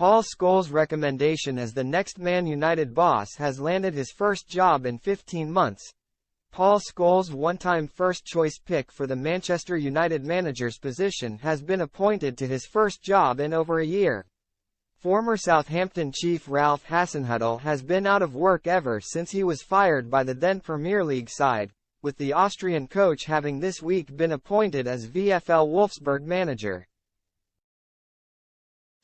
Paul Scholes' recommendation as the next Man United boss has landed his first job in 15 months. Paul Scholes, one-time first-choice pick for the Manchester United manager's position, has been appointed to his first job in over a year. Former Southampton chief Ralph Hasenhüttl has been out of work ever since he was fired by the then Premier League side, with the Austrian coach having this week been appointed as VfL Wolfsburg manager.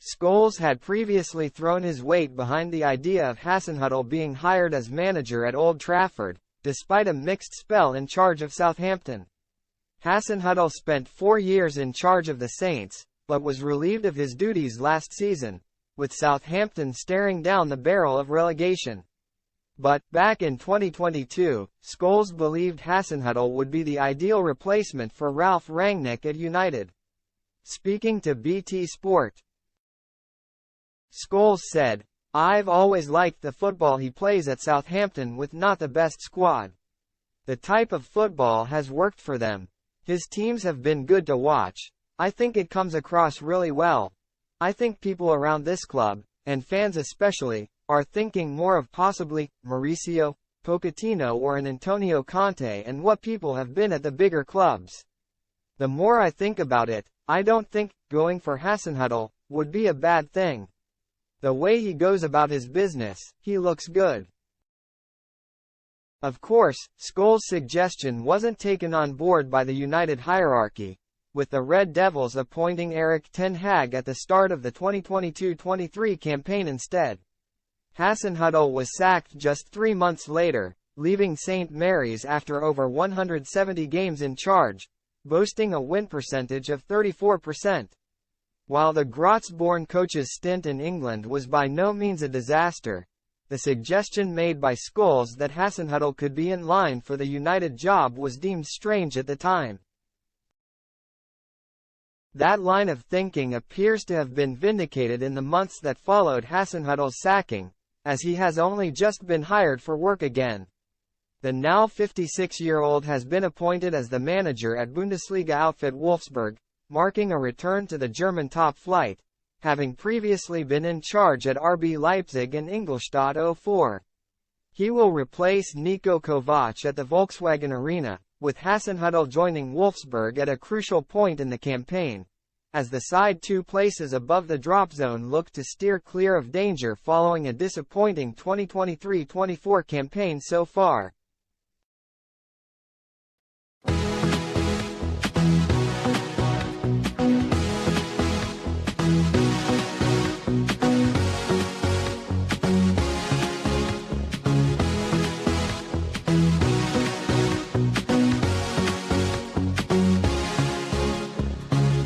Scholes had previously thrown his weight behind the idea of Hasenhüttl being hired as manager at Old Trafford, despite a mixed spell in charge of Southampton. Hasenhüttl spent 4 years in charge of the Saints, but was relieved of his duties last season, with Southampton staring down the barrel of relegation. But, back in 2022, Scholes believed Hasenhüttl would be the ideal replacement for Ralf Rangnick at United. Speaking to BT Sport, Scholes said, "I've always liked the football he plays at Southampton with not the best squad. The type of football has worked for them. His teams have been good to watch. I think it comes across really well. I think people around this club, and fans especially, are thinking more of possibly Mauricio Pochettino or an Antonio Conte and what people have been at the bigger clubs. The more I think about it, I don't think going for Hasenhüttl would be a bad thing. The way he goes about his business, he looks good." Of course, Scholes' suggestion wasn't taken on board by the United hierarchy, with the Red Devils appointing Erik ten Hag at the start of the 2022-23 campaign instead. Hasenhüttl was sacked just 3 months later, leaving St. Mary's after over 170 games in charge, boasting a win percentage of 34%. While the Graz-born coach's stint in England was by no means a disaster, the suggestion made by Scholes that Hasenhüttl could be in line for the United job was deemed strange at the time. That line of thinking appears to have been vindicated in the months that followed Hasenhüttl's sacking, as he has only just been hired for work again. The now 56-year-old has been appointed as the manager at Bundesliga outfit Wolfsburg, marking a return to the German top flight, having previously been in charge at RB Leipzig and Ingolstadt 04. He will replace Niko Kovac at the Volkswagen Arena, with Hasenhüttl joining Wolfsburg at a crucial point in the campaign, as the side 2 places above the drop zone look to steer clear of danger following a disappointing 2023-24 campaign so far.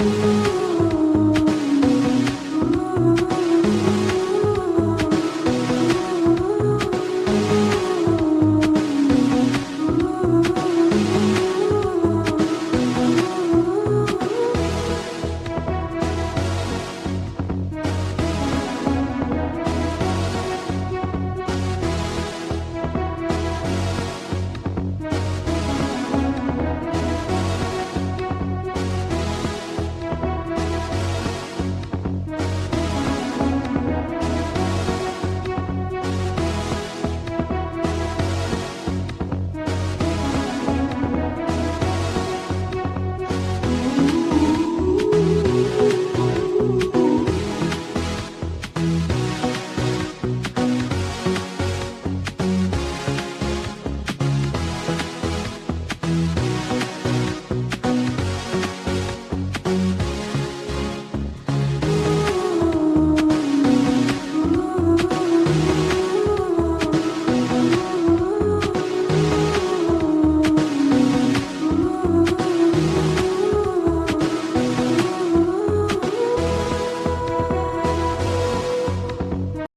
Thank you.